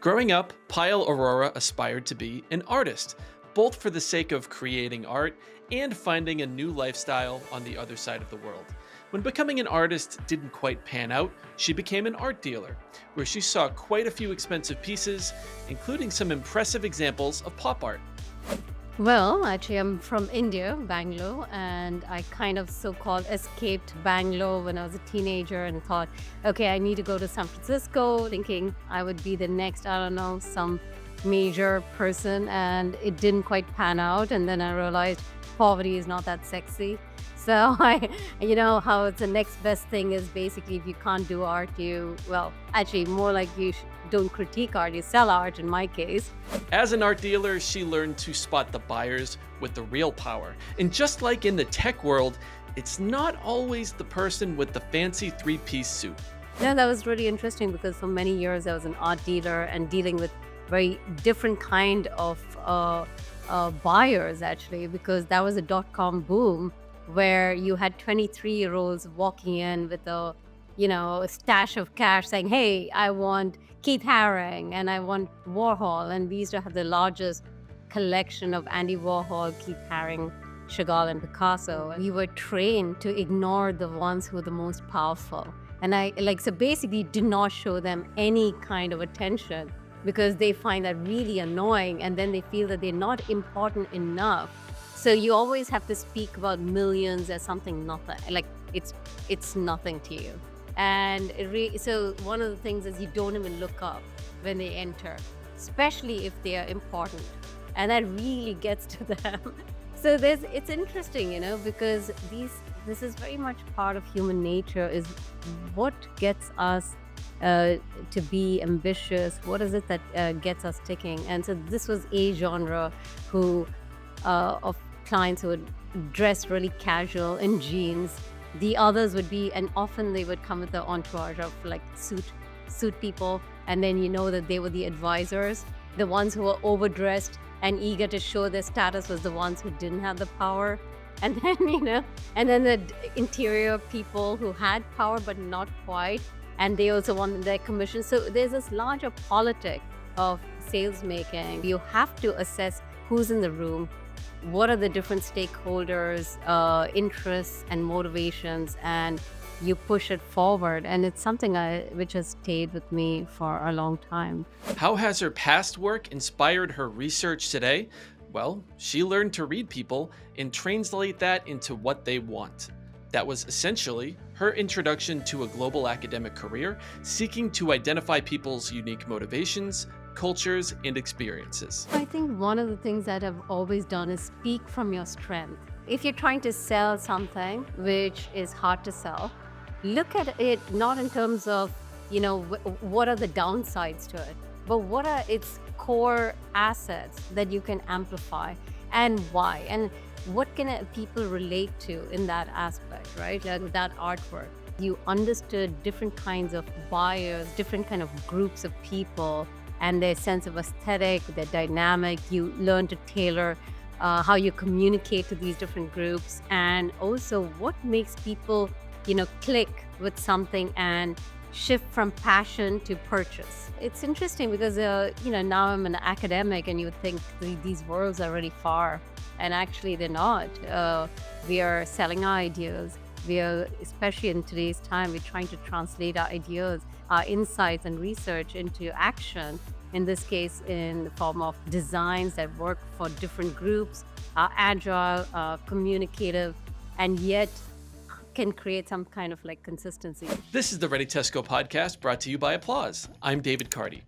Growing up, Payal Arora aspired to be an artist, both for the sake of creating art and finding a new lifestyle on the other side of the world. When becoming an artist didn't quite pan out, she became an art dealer, where she saw quite a few expensive pieces, including some impressive examples of pop art. Well, actually, I'm from India, Bangalore, and I kind of so called escaped Bangalore when I was a teenager and thought, okay, I need to go to San Francisco, thinking I would be the next, I don't know, some major person. And it didn't quite pan out. And then I realized poverty is not that sexy. So how it's the next best thing is basically if you can't do art, actually, more like don't critique art, you sell art in my case. As an art dealer, she learned to spot the buyers with the real power. And just like in the tech world, it's not always the person with the fancy three-piece suit. Yeah, that was really interesting because for many years I was an art dealer and dealing with very different kind of buyers actually, because that was a dot-com boom where you had 23-year-olds walking in with a stash of cash saying, hey, I want Keith Haring and I want Warhol. And we used to have the largest collection of Andy Warhol, Keith Haring, Chagall, and Picasso. We were trained to ignore the ones who were the most powerful. And so basically did not show them any kind of attention because they find that really annoying. And then they feel that they're not important enough. So you always have to speak about millions as something nothing, like it's nothing to you. And so one of the things is you don't even look up when they enter, especially if they are important. And that really gets to them. So it's interesting, because this is very much part of human nature, is what gets us to be ambitious, what is it that gets us ticking. And so this was a genre of clients who would dress really casual in jeans. The others would be, and often they would come with the entourage of like suit people, and then that they were the advisors. The ones who were overdressed and eager to show their status was the ones who didn't have the power. And then and then the interior people who had power but not quite, and they also wanted their commission. So there's this larger politic of sales making. You have to assess who's in the room, what are the different stakeholders' interests and motivations, and you push it forward. And it's something which has stayed with me for a long time. How has her past work inspired her research today? Well, she learned to read people and translate that into what they want. That was essentially her introduction to a global academic career, seeking to identify people's unique motivations, cultures, and experiences. I think one of the things that I've always done is speak from your strength. If you're trying to sell something which is hard to sell, look at it not in terms of, what are the downsides to it, but what are its core assets that you can amplify and why, and what can people relate to in that aspect, right? Like that artwork. You understood different kinds of buyers, different kind of groups of people, and their sense of aesthetic, their dynamic. You learn to tailor how you communicate to these different groups, and also what makes people, click with something and shift from passion to purchase. It's interesting because, now I'm an academic and you would think these worlds are really far, and actually they're not. We are selling our ideas. We are, especially in today's time, we're trying to translate our ideas, our insights and research into action, in this case in the form of designs that work for different groups, are agile, communicative, and yet can create some kind of consistency. This is the Ready Tesco podcast, brought to you by Applause. I'm David Carty.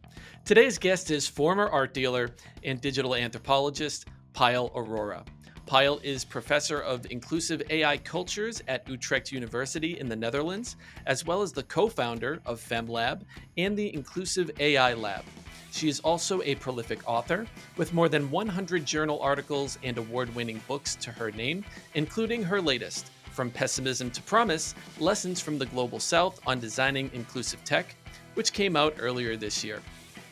Today's guest is former art dealer and digital anthropologist Payal Arora. Payal is professor of inclusive AI cultures at Utrecht University in the Netherlands, as well as the co-founder of FemLab and the Inclusive AI Lab. She is also a prolific author with more than 100 journal articles and award-winning books to her name, including her latest, From Pessimism to Promise, Lessons from the Global South on Designing Inclusive Tech, which came out earlier this year.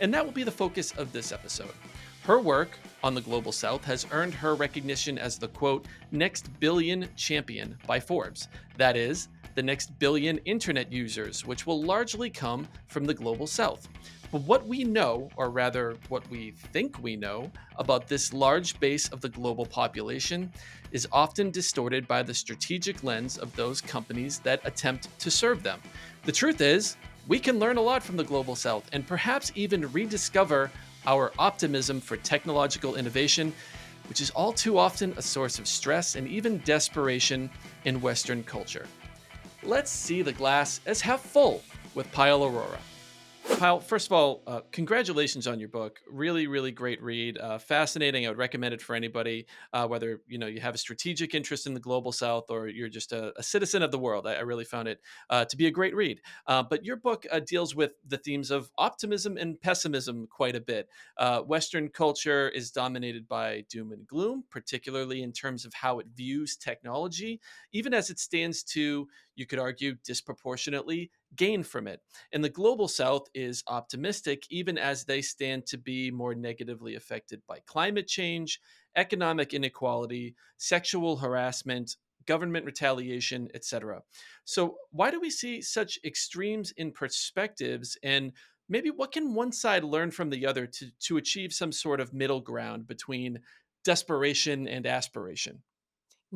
And that will be the focus of this episode. Her work on the Global South has earned her recognition as the, quote, next billion champion by Forbes. That is, the next billion internet users, which will largely come from the Global South. But what we know, or rather what we think we know, about this large base of the global population is often distorted by the strategic lens of those companies that attempt to serve them. The truth is, we can learn a lot from the global south and perhaps even rediscover our optimism for technological innovation, which is all too often a source of stress and even desperation in Western culture. Let's see the glass as half full with Payal Arora. Kyle, first of all, congratulations on your book. Really, really great read. Fascinating. I would recommend it for anybody, whether you have a strategic interest in the global South or you're just a citizen of the world. I really found it to be a great read. But your book deals with the themes of optimism and pessimism quite a bit. Western culture is dominated by doom and gloom, particularly in terms of how it views technology, even as it stands to, you could argue, disproportionately gain from it. And the global south is optimistic, even as they stand to be more negatively affected by climate change, economic inequality, sexual harassment, government retaliation, etc. So, why do we see such extremes in perspectives? And maybe what can one side learn from the other to achieve some sort of middle ground between desperation and aspiration?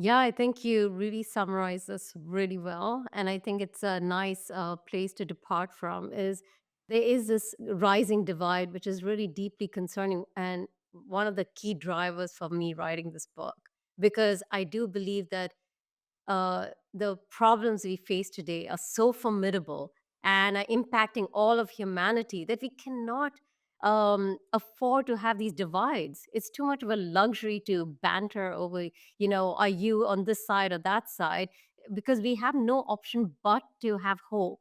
Yeah, I think you really summarized this really well. And I think it's a nice place to depart from is there is this rising divide, which is really deeply concerning. And one of the key drivers for me writing this book, because I do believe that the problems we face today are so formidable and are impacting all of humanity that we cannot afford to have these divides. It's too much of a luxury to banter over, are you on this side or that side? Because we have no option but to have hope,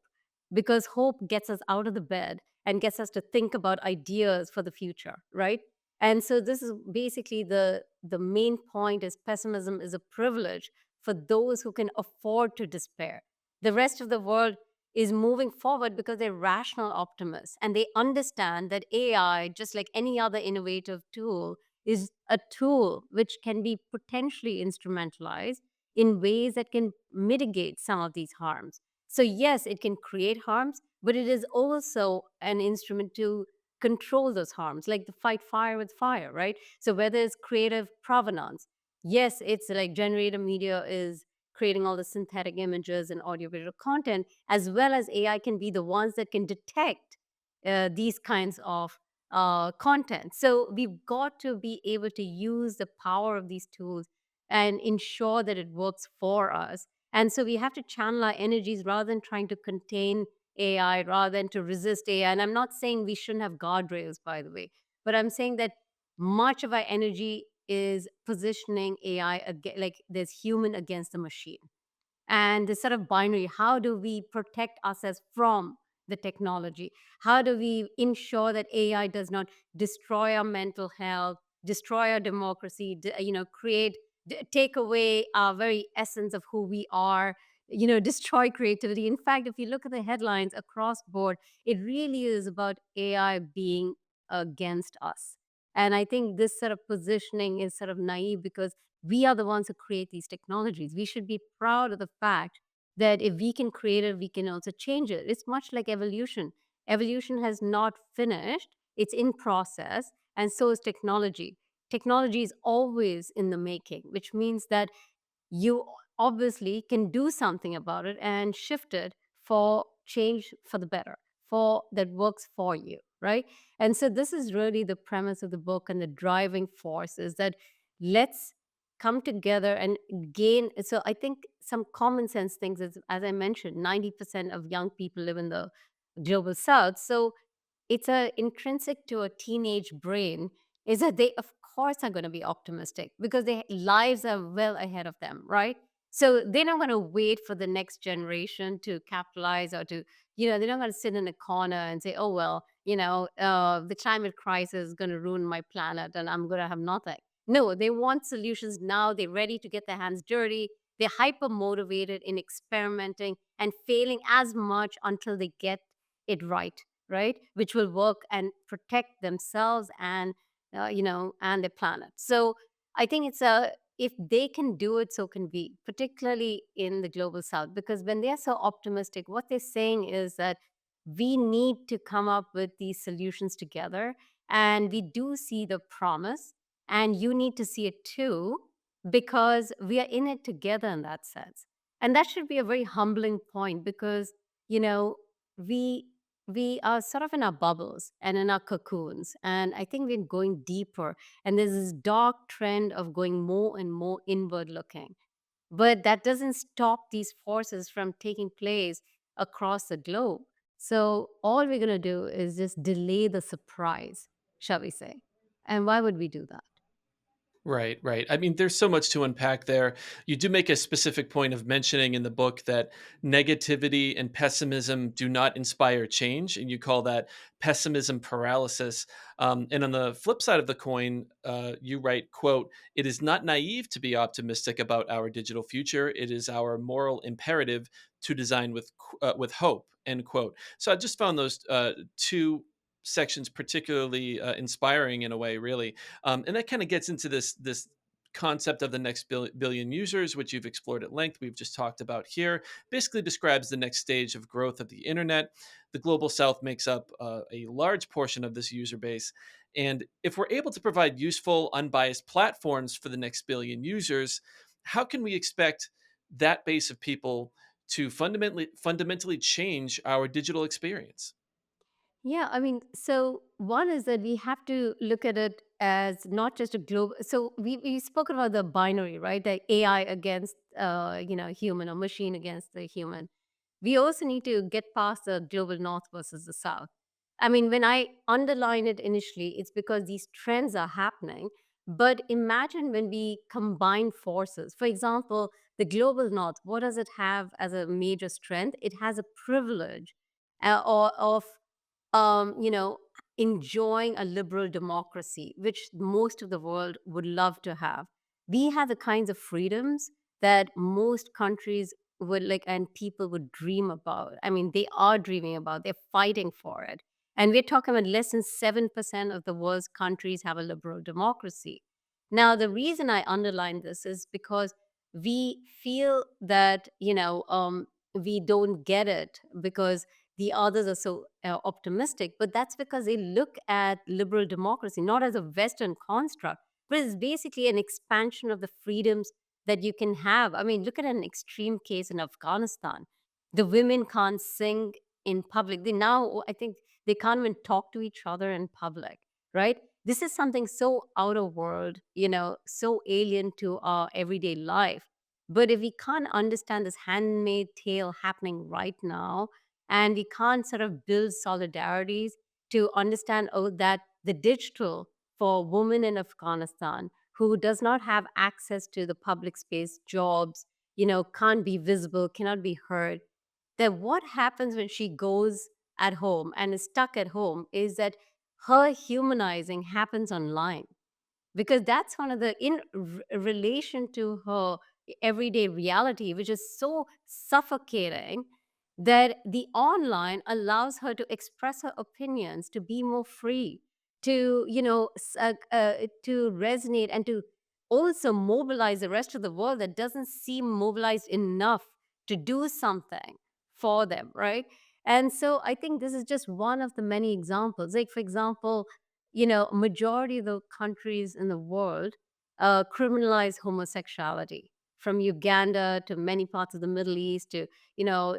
because hope gets us out of the bed and gets us to think about ideas for the future, right? And so this is basically the main point is pessimism is a privilege for those who can afford to despair. The rest of the world is moving forward because they're rational optimists and they understand that AI, just like any other innovative tool, is a tool which can be potentially instrumentalized in ways that can mitigate some of these harms. So, yes, it can create harms, but it is also an instrument to control those harms, like the fight fire with fire, right? So, whether it's creative provenance, yes, it's like generative media is creating all the synthetic images and audiovisual content, as well as AI can be the ones that can detect these kinds of content. So we've got to be able to use the power of these tools and ensure that it works for us. And so we have to channel our energies rather than trying to contain AI, rather than to resist AI. And I'm not saying we shouldn't have guardrails, by the way, but I'm saying that much of our energy is positioning AI like there's human against the machine. And this sort of binary, how do we protect ourselves from the technology? How do we ensure that AI does not destroy our mental health, destroy our democracy, create, take away our very essence of who we are, destroy creativity? In fact, if you look at the headlines across board, it really is about AI being against us. And I think this sort of positioning is sort of naive because we are the ones who create these technologies. We should be proud of the fact that if we can create it, we can also change it. It's much like evolution. Evolution has not finished, it's in process, and so is technology. Technology is always in the making, which means that you obviously can do something about it and shift it for change for the better, for that works for you, right? And so this is really the premise of the book, and the driving force is that let's come together and gain. So I think some common sense things is, as I mentioned, 90% of young people live in the global south. So it's a intrinsic to a teenage brain is that they of course are going to be optimistic because their lives are well ahead of them, right? So they're not going to wait for the next generation to capitalize or to, they're not going to sit in a corner and say, oh well, the climate crisis is going to ruin my planet and I'm going to have nothing. No, they want solutions now. They're ready to get their hands dirty. They're hyper motivated in experimenting and failing as much until they get it right, right? Which will work and protect themselves and and the planet. So I think it's a if they can do it, so can we, particularly in the global south, because when they're so optimistic, what they're saying is that we need to come up with these solutions together. And we do see the promise, and you need to see it too, because we are in it together in that sense. And that should be a very humbling point because, you know, we we are sort of in our bubbles and in our cocoons. And I think we're going deeper. And there's this dark trend of going more and more inward looking. But that doesn't stop these forces from taking place across the globe. So all we're going to do is just delay the surprise, shall we say. And why would we do that? Right, right. I mean, there's so much to unpack there. You do make a specific point of mentioning in the book that negativity and pessimism do not inspire change, and you call that pessimism paralysis. And on the flip side of the coin, you write, "quote It is not naive to be optimistic about our digital future. It is our moral imperative to design with hope." End quote. So I just found those two sections particularly inspiring in a way, really. And that kind of gets into this concept of the next billion users, which you've explored at length. We've just talked about here. Basically describes the next stage of growth of the internet. The global south makes up a large portion of this user base. And if we're able to provide useful, unbiased platforms for the next billion users, how can we expect that base of people to fundamentally change our digital experience? Yeah, I mean, so one is that we have to look at it as not just a global. So we spoke about the binary, right? The AI against human, or machine against the human. We also need to get past the global north versus the south. I mean, when I underline it initially, it's because these trends are happening. But imagine when we combine forces. For example, the global north, what does it have as a major strength? It has a privilege or of um, you know, enjoying a liberal democracy, which most of the world would love to have. We have the kinds of freedoms that most countries would like and people would dream about. I mean, they are dreaming about, they're fighting for it. And we're talking about less than 7% of the world's countries have a liberal democracy. Now, the reason I underline this is because we feel that, we don't get it because the others are so optimistic, but that's because they look at liberal democracy not as a Western construct, but it's basically an expansion of the freedoms that you can have. I mean, look at an extreme case in Afghanistan. The women can't sing in public. They now, I think, they can't even talk to each other in public, right? This is something so out of world, so alien to our everyday life. But if we can't understand this handmade tale happening right now, and we can't sort of build solidarities to understand that the digital for women in Afghanistan who does not have access to the public space jobs, can't be visible, cannot be heard, then what happens when she goes at home and is stuck at home is that her humanizing happens online, because that's one of the relation to her everyday reality, which is so suffocating, that the online allows her to express her opinions, to be more free, to to resonate, and to also mobilize the rest of the world that doesn't seem mobilized enough to do something for them, right? And so I think this is just one of the many examples. Like, for example, majority of the countries in the world criminalize homosexuality, from Uganda to many parts of the Middle East to,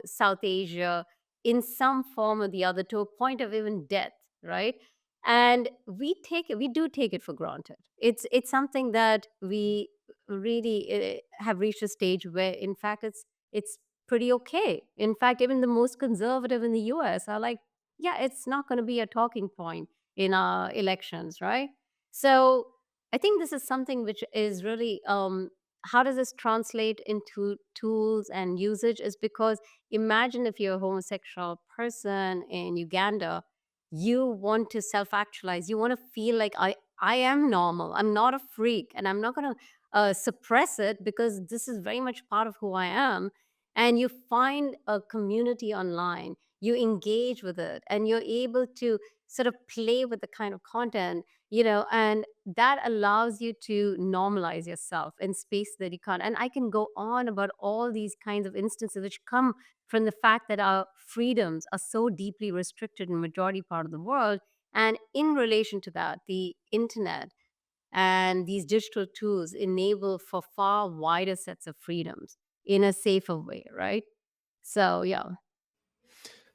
South Asia, in some form or the other, to a point of even death, right? And we do take it for granted. It's something that we really have reached a stage where, in fact, it's pretty okay. In fact, even the most conservative in the US are like, yeah, it's not going to be a talking point in our elections, right? So I think this is something which is really, how does this translate into tools and usage? Is because imagine if you're a homosexual person in Uganda, you want to self actualize, you want to feel like I am normal, I'm not a freak, and I'm not going to suppress it because this is very much part of who I am. And you find a community online, you engage with it, and you're able to sort of play with the kind of content, and that allows you to normalize yourself in space that you can't. And I can go on about all these kinds of instances which come from the fact that our freedoms are so deeply restricted in the majority part of the world. And in relation to that, the internet and these digital tools enable for far wider sets of freedoms in a safer way, right? So, yeah.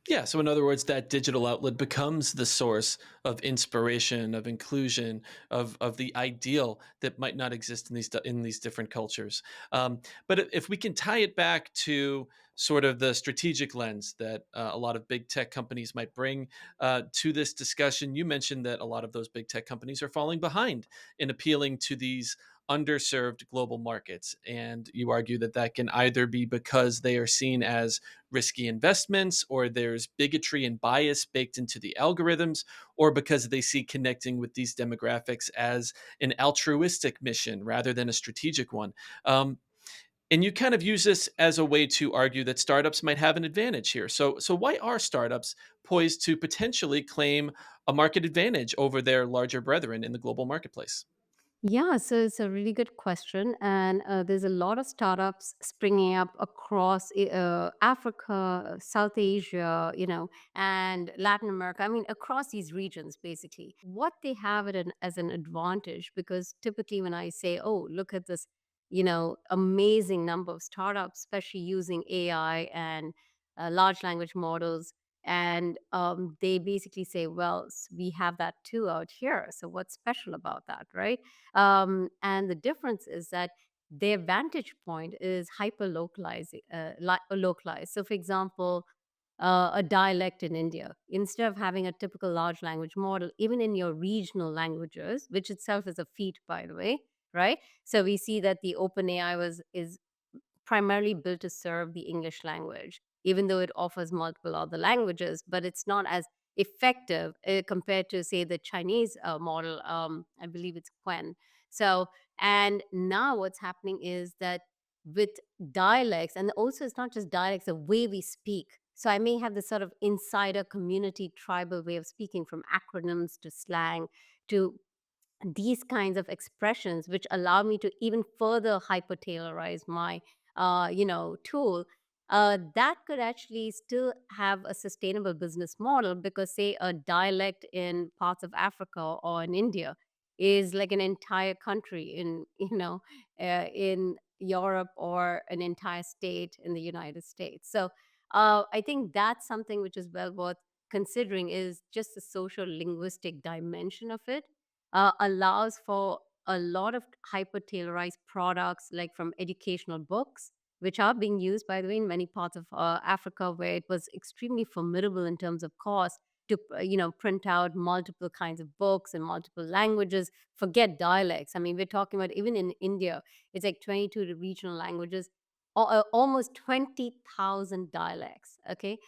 Yeah, so in other words, that digital outlet becomes the source of inspiration, of inclusion, of the ideal that might not exist in these different cultures. But if we can tie it back to sort of the strategic lens that a lot of big tech companies might bring to this discussion, you mentioned that a lot of those big tech companies are falling behind in appealing to these underserved global markets, and you argue that that can either be because they are seen as risky investments, or there's bigotry and bias baked into the algorithms, or because they see connecting with these demographics as an altruistic mission rather than a strategic one. And you kind of use this as a way to argue that startups might have an advantage here. So why are startups poised to potentially claim a market advantage over their larger brethren in the global marketplace? Yeah, so it's a really good question. And there's a lot of startups springing up across Africa, South Asia, and Latin America. I mean, across these regions, basically. What they have as an advantage, because typically when I say, oh, look at this, amazing number of startups, especially using AI and large language models. And they basically say, well, we have that too out here. So what's special about that, right? And the difference is that their vantage point is hyper localized. Localized. So, for example, a dialect in India, instead of having a typical large language model, even in your regional languages, which itself is a feat, by the way, right? So we see that the OpenAI was is primarily built to serve the English language, even though it offers multiple other languages, but it's not as effective compared to, say, the Chinese model. I believe it's Quen. So, and now what's happening is that with dialects, and also it's not just dialects, the way we speak. So I may have this sort of insider community tribal way of speaking, from acronyms to slang to these kinds of expressions, which allow me to even further hyper tailorize my tool. That could actually still have a sustainable business model, because, say, a dialect in parts of Africa or in India is like an entire country in in Europe, or an entire state in the United States. So I think that's something which is well worth considering, is just the social linguistic dimension of it allows for a lot of hyper tailorized products, like from educational books, which are being used, by the way, in many parts of Africa, where it was extremely formidable in terms of cost to print out multiple kinds of books in multiple languages. Forget dialects. I mean, we're talking about, even in India, it's like 22 regional languages, almost 20,000 dialects. Okay,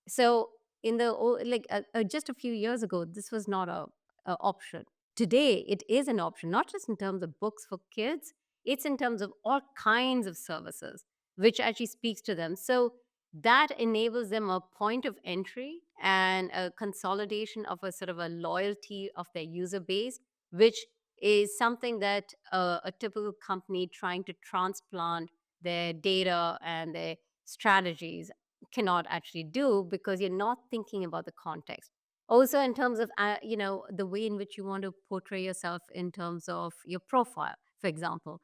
so in the just a few years ago, this was not a option. Today, it is an option, not just in terms of books for kids, it's in terms of all kinds of services, which actually speaks to them. So that enables them a point of entry and a consolidation of a sort of a loyalty of their user base, which is something that a typical company trying to transplant their data and their strategies cannot actually do, because you're not thinking about the context. Also, in terms of the way in which you want to portray yourself in terms of your profile, for example,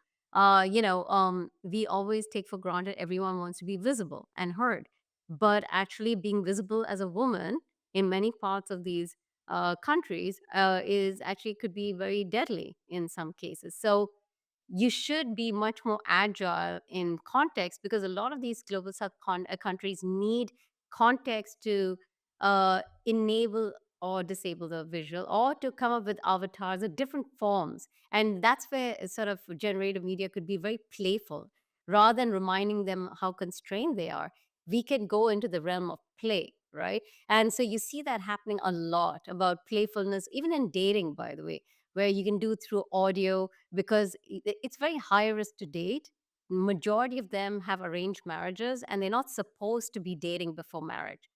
we always take for granted everyone wants to be visible and heard, but actually being visible as a woman in many parts of these countries is actually could be very deadly in some cases. So you should be much more agile in context, because a lot of these global south countries need context to enable or disable the visual, or to come up with avatars of different forms. And that's where sort of generative media could be very playful. Rather than reminding them how constrained they are, we can go into the realm of play, right? And so you see that happening a lot, about playfulness, even in dating, by the way, where you can do through audio, because it's very high risk to date. Majority of them have arranged marriages, and they're not supposed to be dating before marriage.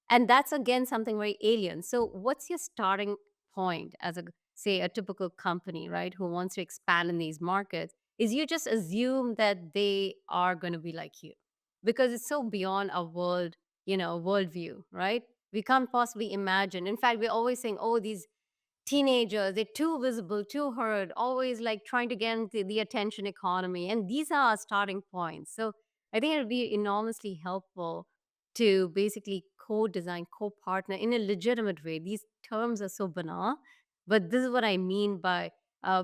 And that's again something very alien. So what's your starting point as a, say, a typical company, right, who wants to expand in these markets? Is you just assume that they are going to be like you because it's so beyond our world, worldview, right? We can't possibly imagine. In fact, we're always saying, oh, these teenagers, they're too visible, too heard, always like trying to get into the attention economy. And these are our starting points. So I think it would be enormously helpful to basically co-design, co-partner in a legitimate way. These terms are so banal, but this is what I mean by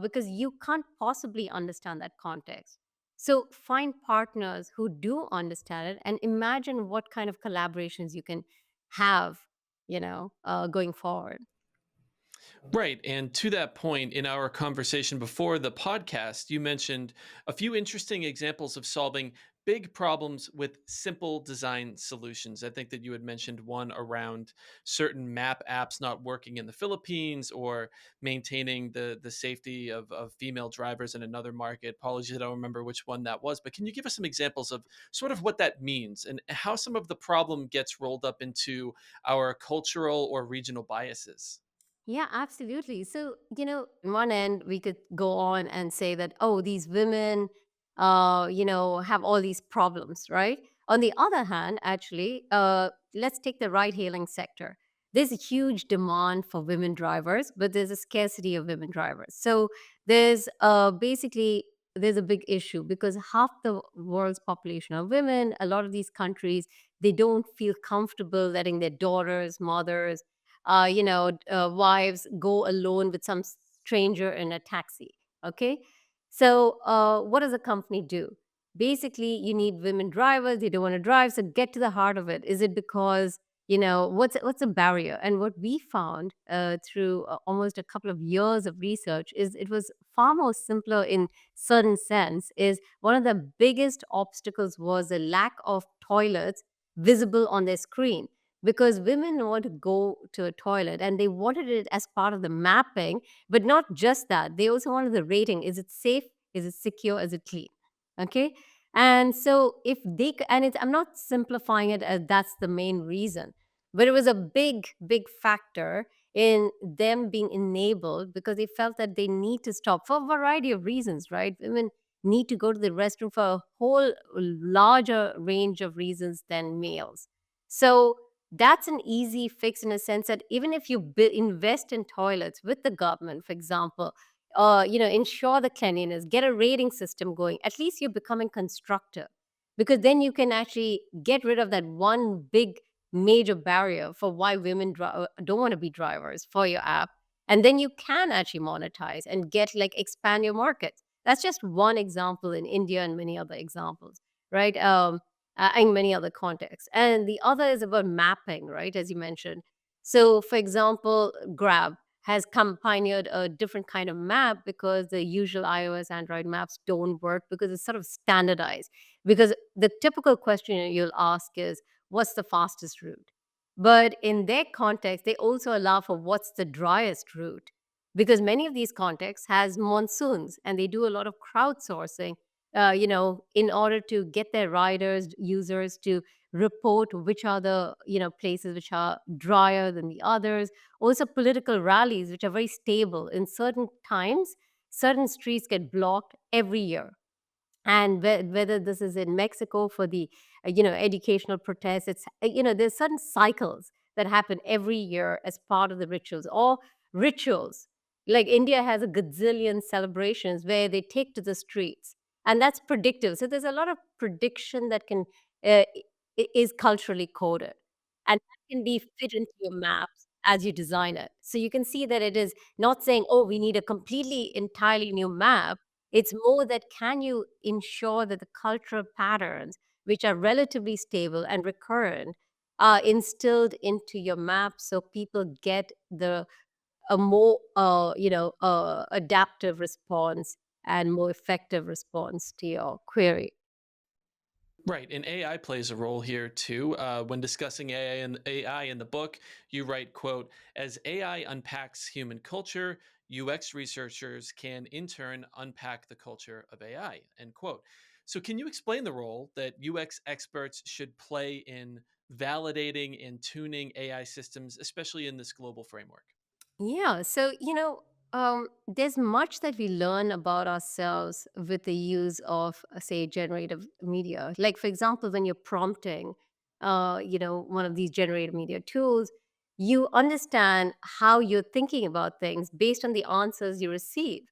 because you can't possibly understand that context. So find partners who do understand it and imagine what kind of collaborations you can have, going forward. Right. And to that point, in our conversation before the podcast, you mentioned a few interesting examples of solving big problems with simple design solutions. I think that you had mentioned one around certain map apps not working in the Philippines, or maintaining the safety of female drivers in another market. Apologies, I don't remember which one that was, but can you give us some examples of sort of what that means and how some of the problem gets rolled up into our cultural or regional biases? Yeah, absolutely. So, on one end, we could go on and say that, oh, these women, have all these problems, right? On the other hand, actually, let's take the ride hailing sector. There's a huge demand for women drivers, but there's a scarcity of women drivers. So basically there's a big issue because half the world's population are women. A lot of these countries, they don't feel comfortable letting their daughters, mothers, wives go alone with some stranger in a taxi. Okay. So, what does a company do? Basically, you need women drivers. They don't want to drive. So, get to the heart of it. Is it because, what's a barrier? And what we found through almost a couple of years of research is it was far more simpler in certain sense. Is one of the biggest obstacles was a lack of toilets visible on their screen because women want to go to a toilet and they wanted it as part of the mapping, but not just that. They also wanted the rating. Is it safe? Is it secure? Is it clean? Okay. And so if they, and it's, I'm not simplifying it as that's the main reason, but it was a big, big factor in them being enabled because they felt that they need to stop for a variety of reasons, right? Women need to go to the restroom for a whole larger range of reasons than males. So that's an easy fix in a sense that even if you invest in toilets with the government, for example, ensure the cleanliness, get a rating system going, at least you're becoming constructive because then you can actually get rid of that one big major barrier for why women don't want to be drivers for your app. And then you can actually monetize and get like expand your market. That's just one example in India and many other examples, right? In many other contexts. And the other is about mapping, right? As you mentioned. So, for example, Grab has come pioneered a different kind of map because the usual iOS, Android maps don't work because it's sort of standardized. Because the typical question you'll ask is, what's the fastest route? But in their context, they also allow for what's the driest route because many of these contexts has monsoons and they do a lot of crowdsourcing in order to get their riders, users to report which are the, places which are drier than the others. Also, political rallies, which are very stable. In certain times, certain streets get blocked every year and whether this is in Mexico for the educational protests, it's there's certain cycles that happen every year as part of the rituals or rituals like India has a gazillion celebrations where they take to the streets, and that's predictive. So there's a lot of prediction that can is culturally coded, and that can be fit into your maps as you design it. So you can see that it is not saying, oh, we need a completely entirely new map. It's more that can you ensure that the cultural patterns, which are relatively stable and recurrent, are instilled into your map so people get the a more adaptive response and more effective response to your query. Right, and AI plays a role here too. When discussing AI in the book, you write, "quote As AI unpacks human culture, UX researchers can in turn unpack the culture of AI." End quote. So, can you explain the role that UX experts should play in validating and tuning AI systems, especially in this global framework? Yeah. So, there's much that we learn about ourselves with the use of, say, generative media. Like, for example, when you're prompting, one of these generative media tools, you understand how you're thinking about things based on the answers you receive.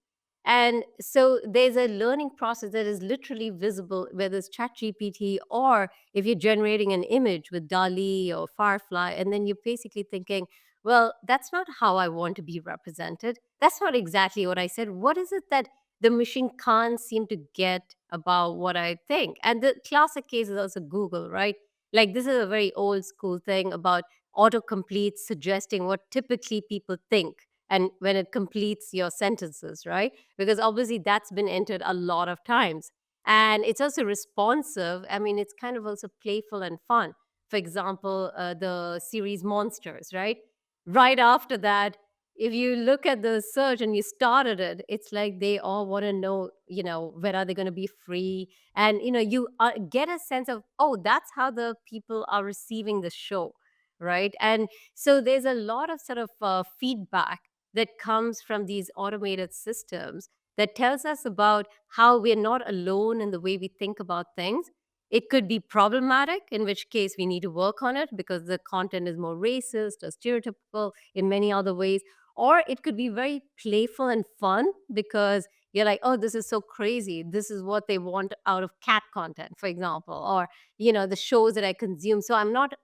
And so there's a learning process that is literally visible, whether it's ChatGPT or if you're generating an image with DALI or Firefly, and then you're basically thinking, well, that's not how I want to be represented. That's not exactly what I said. What is it that the machine can't seem to get about what I think? And the classic case is also Google, right? Like, this is a very old school thing about autocomplete suggesting what typically people think. And when it completes your sentences, right? Because obviously that's been entered a lot of times. And it's also responsive. I mean, it's kind of also playful and fun. For example, the series Monsters, right? Right after that, if you look at the search and you started it, it's like they all want to know, when are they going to be free? And, you get a sense of, oh, that's how the people are receiving the show, right? And so there's a lot of sort of feedback that comes from these automated systems that tells us about how we're not alone in the way we think about things. It could be problematic, in which case we need to work on it because the content is more racist or stereotypical in many other ways. Or it could be very playful and fun because you're like, oh, this is so crazy. This is what they want out of cat content, for example, or, the shows that I consume. So I'm not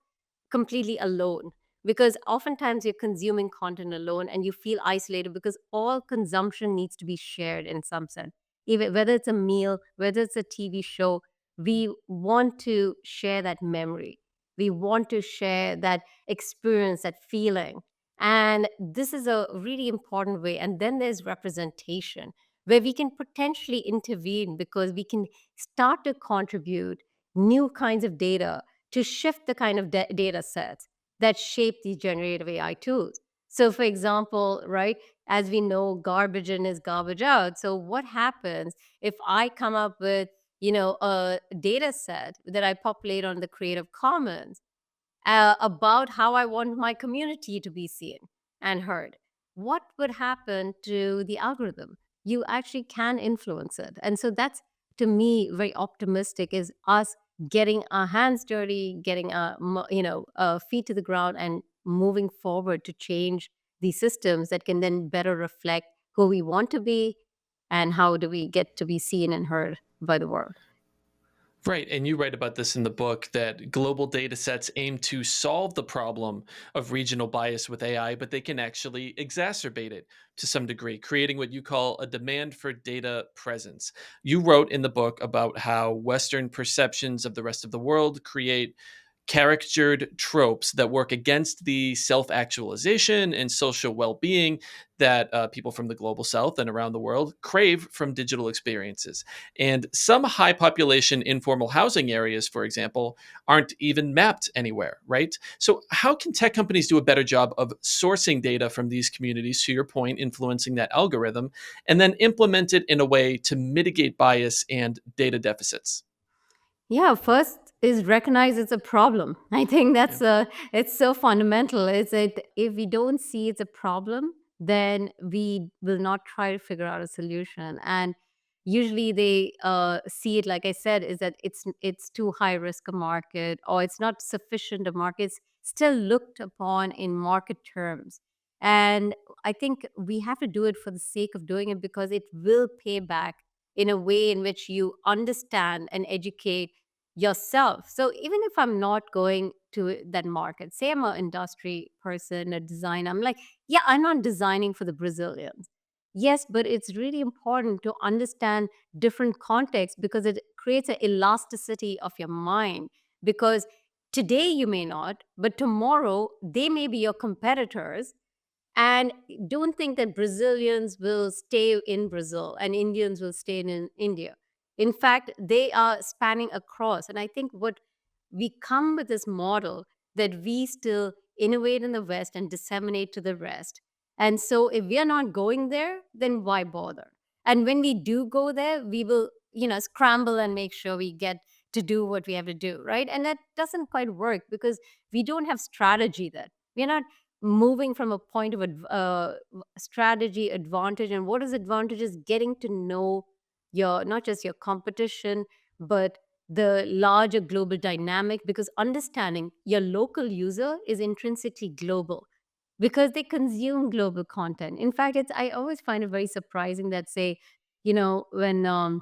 completely alone, because oftentimes you're consuming content alone and you feel isolated because all consumption needs to be shared in some sense. Even whether it's a meal, whether it's a TV show, we want to share that memory. We want to share that experience, that feeling. And this is a really important way. And then there's representation, where we can potentially intervene because we can start to contribute new kinds of data to shift the kind of data sets that shape these generative AI tools. So, for example, right, as we know, garbage in is garbage out. So, what happens if I come up with, a data set that I populate on the Creative Commons about how I want my community to be seen and heard? What would happen to the algorithm? You actually can influence it. And so that's, to me, very optimistic, is us getting our hands dirty, getting our, feet to the ground and moving forward to change these systems that can then better reflect who we want to be and how do we get to be seen and heard by the world. Right. And you write about this in the book that global data sets aim to solve the problem of regional bias with AI, but they can actually exacerbate it to some degree, creating what you call a demand for data presence. You wrote in the book about how Western perceptions of the rest of the world create caricatured tropes that work against the self actualization and social well being that people from the global south and around the world crave from digital experiences. And some high population informal housing areas, for example, aren't even mapped anywhere, right? So, how can tech companies do a better job of sourcing data from these communities, to your point, influencing that algorithm, and then implement it in a way to mitigate bias and data deficits? Yeah, first is recognize it's a problem. I think Yeah. it's so fundamental. Is it, if we don't see it's a problem, then we will not try to figure out a solution. And usually they see it, like I said, is that it's too high risk a market, or it's not sufficient a market. It's still looked upon in market terms. And I think we have to do it for the sake of doing it, because it will pay back in a way in which you understand and educate yourself. So even if I'm not going to that market, say I'm an industry person, a designer, I'm like, yeah, I'm not designing for the Brazilians. Yes, but it's really important to understand different contexts, because it creates an elasticity of your mind. Because today you may not, but tomorrow they may be your competitors, and don't think that Brazilians will stay in Brazil and Indians will stay in India. In fact, they are spanning across. And I think what we come with this model that we still innovate in the West and disseminate to the rest. And so if we are not going there, then why bother? And when we do go there, we will, scramble and make sure we get to do what we have to do, right? And that doesn't quite work because we don't have strategy then. We're not moving from a point of strategy advantage. And what is advantage is getting to know your, not just your competition, but the larger global dynamic, because understanding your local user is intrinsically global because they consume global content. In fact, it's I always find it very surprising that, say, when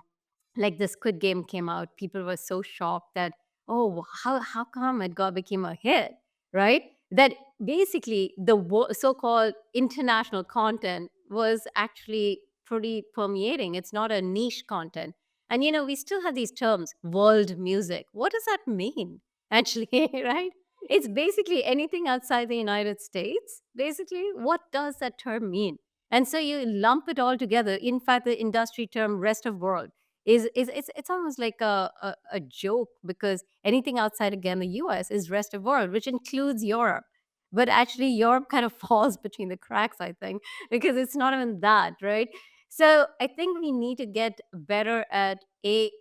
like the Squid Game came out, people were so shocked that, oh, how come it got became a hit, right? That basically the so-called international content was actually pretty permeating. It's not a niche content. And we still have these terms, world music. What does that mean? Actually, right? It's basically anything outside the United States. Basically, what does that term mean? And so you lump it all together. In fact, the industry term rest of world is it's almost like a joke, because anything outside, again, the US is rest of world, which includes Europe. But actually Europe kind of falls between the cracks, I think, because it's not even that, right? So I think we need to get better at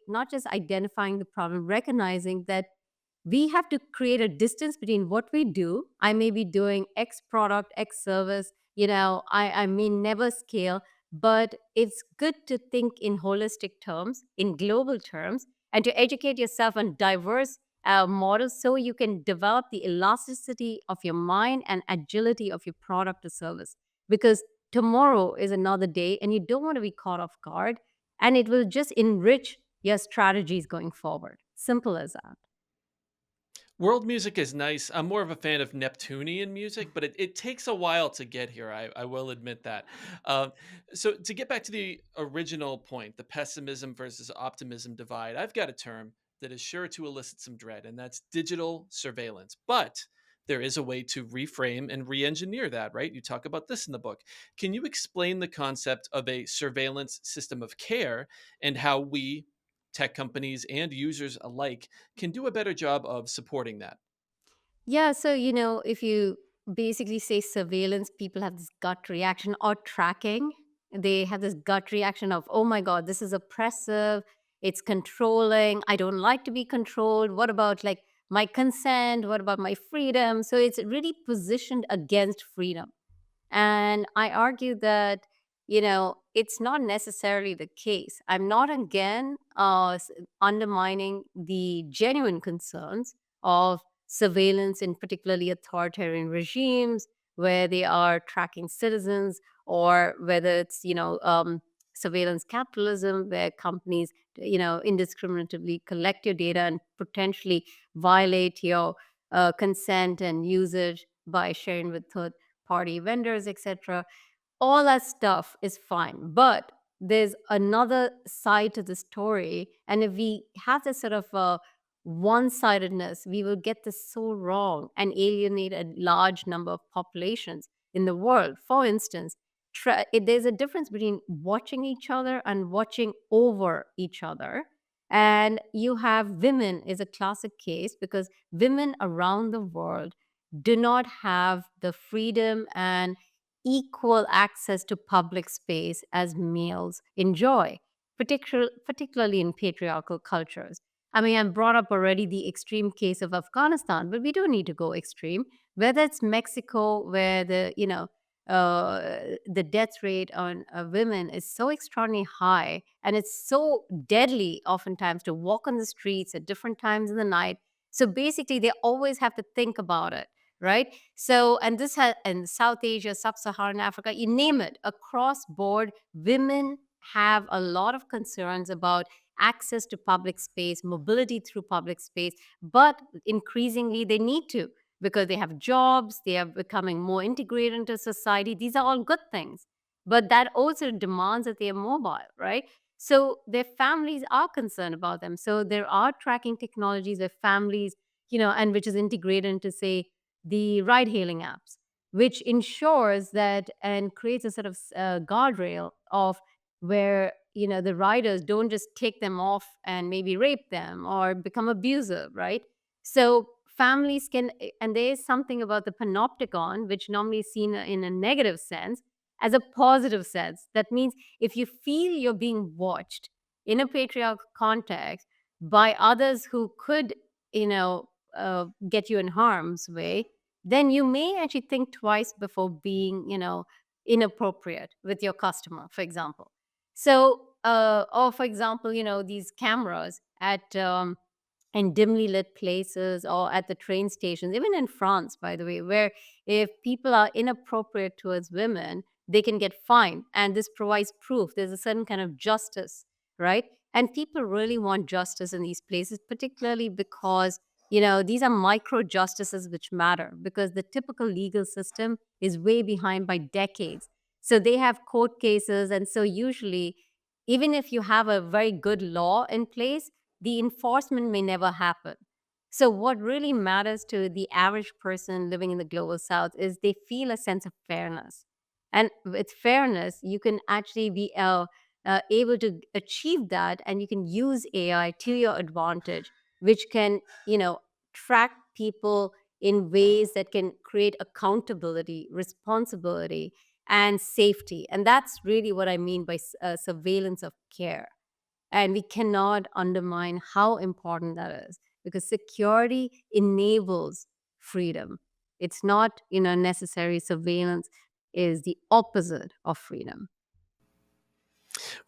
not just identifying the problem, recognizing that we have to create a distance between what we do. I may be doing X product, X service, I may never scale, but it's good to think in holistic terms, in global terms, and to educate yourself on diverse models so you can develop the elasticity of your mind and agility of your product or service. Because tomorrow is another day and you don't want to be caught off guard, and it will just enrich your strategies going forward. Simple as that. World music is nice. I'm more of a fan of Neptunian music, but it takes a while to get here. I will admit that. Um, so, to get back to the original point, the pessimism versus optimism divide, I've got a term that is sure to elicit some dread, and that's digital surveillance. But there is a way to reframe and re engineer that, right? You talk about this in the book. Can you explain the concept of a surveillance system of care and how we, tech companies and users alike, can do a better job of supporting that? Yeah, so if you basically say surveillance, people have this gut reaction, or tracking. They have this gut reaction of, oh my God, this is oppressive, it's controlling, I don't like to be controlled. What about like my consent? What about my freedom? So it's really positioned against freedom. And I argue that, it's not necessarily the case. I'm not, again, undermining the genuine concerns of surveillance in particularly authoritarian regimes where they are tracking citizens, or whether it's, surveillance capitalism where companies, indiscriminately collect your data and potentially violate your consent and usage by sharing with third party vendors, etc. All that stuff is fine. But there's another side to the story. And if we have this sort of one sidedness, we will get this so wrong and alienate a large number of populations in the world. For instance, there's a difference between watching each other and watching over each other. And you have women is a classic case, because women around the world do not have the freedom and equal access to public space as males enjoy, particularly in patriarchal cultures. I mean, I brought up already the extreme case of Afghanistan, but we don't need to go extreme. Whether it's Mexico, where the death rate on women is so extraordinarily high, and it's so deadly oftentimes to walk on the streets at different times in the night. So basically, they always have to think about it, right? So, and this has in South Asia, Sub-Saharan Africa, you name it, across board, women have a lot of concerns about access to public space, mobility through public space, but increasingly they need to, because they have jobs, they are becoming more integrated into society. These are all good things. But that also demands that they are mobile, right? So their families are concerned about them. So there are tracking technologies where families, and which is integrated into, say, the ride hailing apps, which ensures that and creates a sort of guardrail of where, the riders don't just take them off and maybe rape them or become abusive, right? So families can, and there is something about the panopticon, which normally is seen in a negative sense, as a positive sense. That means if you feel you're being watched in a patriarchal context, by others who could, get you in harm's way, then you may actually think twice before being, inappropriate with your customer, for example. So, or for example, these cameras at in dimly lit places or at the train stations, even in France, by the way, where if people are inappropriate towards women, they can get fined. And this provides proof there's a certain kind of justice, right? And people really want justice in these places, particularly because, these are micro justices which matter because the typical legal system is way behind by decades. So they have court cases. And so usually, even if you have a very good law in place, the enforcement may never happen. So, what really matters to the average person living in the global south is they feel a sense of fairness. And with fairness, you can actually be able to achieve that, and you can use AI to your advantage, which can, track people in ways that can create accountability, responsibility, and safety. And that's really what I mean by surveillance of care. And we cannot undermine how important that is because security enables freedom. It's not, necessary surveillance is the opposite of freedom.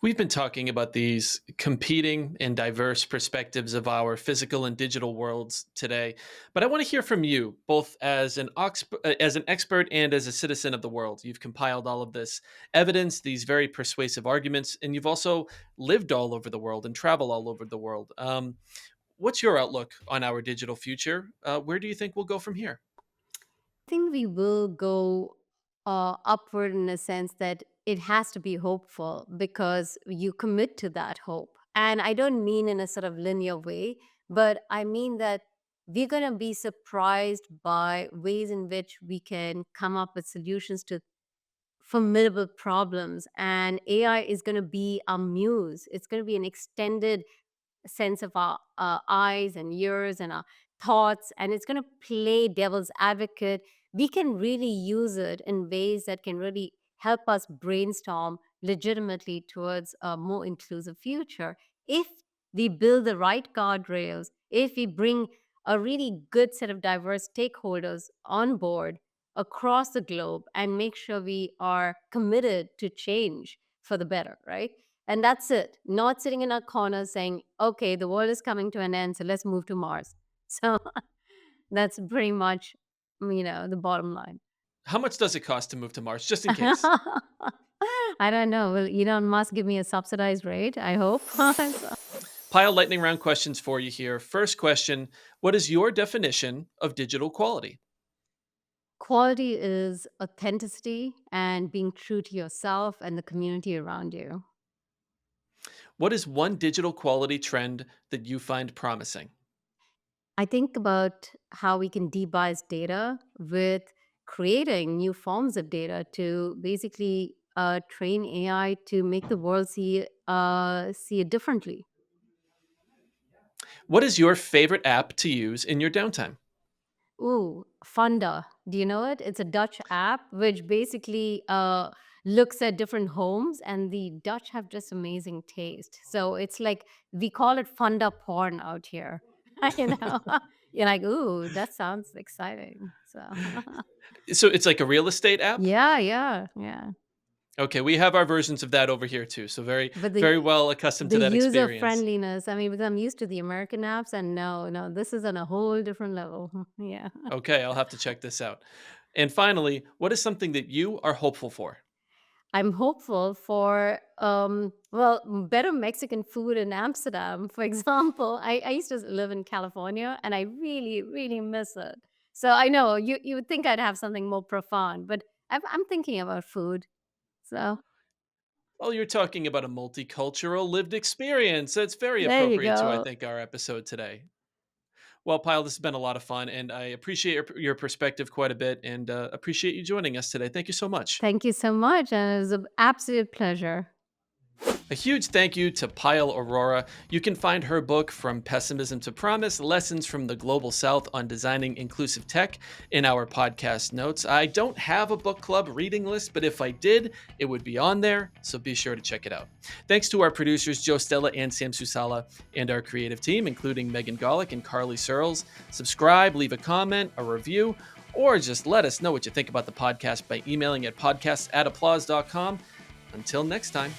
We've been talking about these competing and diverse perspectives of our physical and digital worlds today, but I want to hear from you, both as an expert and as a citizen of the world. You've compiled all of this evidence, these very persuasive arguments, and you've also lived all over the world and traveled all over the world. What's your outlook on our digital future? Where do you think we'll go from here? Think we will go upward in a sense that it has to be hopeful because you commit to that hope. And I don't mean in a sort of linear way, but I mean that we're going to be surprised by ways in which we can come up with solutions to formidable problems. And AI is going to be our muse, it's going to be an extended sense of our eyes and ears and our thoughts, and it's going to play devil's advocate. We can really use it in ways that can really help us brainstorm legitimately towards a more inclusive future if we build the right guardrails, if we bring a really good set of diverse stakeholders on board across the globe and make sure we are committed to change for the better, right? And that's it. Not sitting in a corner saying, okay, the world is coming to an end, so let's move to Mars. So that's pretty much, the bottom line. How much does it cost to move to Mars, just in case? I don't know. Will Elon Musk give me a subsidized rate? I hope. So, Pile lightning round questions for you here. First question: what is your definition of digital quality? quality is authenticity and being true to yourself and the community around you. What is one digital quality trend that you find promising? I think about how we can debias data with creating new forms of data to basically train AI to make the world see it differently. What is your favorite app to use in your downtime? Ooh, Funda. Do you know it? It's a Dutch app which basically looks at different homes, and the Dutch have just amazing taste. So it's like we call it Funda porn out here. you know, you're like, ooh, that sounds exciting. So So it's like a real estate app? yeah, yeah, yeah. Okay, we have our versions of that over here too. So very, But very well accustomed the to that user experience. friendliness, I mean, because I'm used to the American apps, and no, no, this is on a whole different level. Yeah. Okay, I'll have to check this out. And finally, what is something that you are hopeful for? I'm hopeful for well, better Mexican food in Amsterdam, for example. I used to live in California and I really, really miss it. So I know you would think I'd have something more profound, but I'm thinking about food. So Well, you're talking about a multicultural lived experience. That's very there you appropriate to, I go. think, our episode today. Well, Pyle, this has been a lot of fun, and I appreciate your perspective quite a bit, and appreciate you joining us today. Thank you so much. Thank you so much. And it was an absolute pleasure. A huge thank you to Payal Arora. You can find her book, From Pessimism to Promise, Lessons from the Global South on Designing Inclusive Tech, in our podcast notes. I don't have a book club reading list, but if I did, it would be on there, so be sure to check it out. Thanks to our producers, Joe Stella and Sam Susala, and our creative team, including Megan Golick and Carly Searles. Subscribe, leave a comment, a review, or just let us know what you think about the podcast by emailing at podcasts@applause.com. Until next time.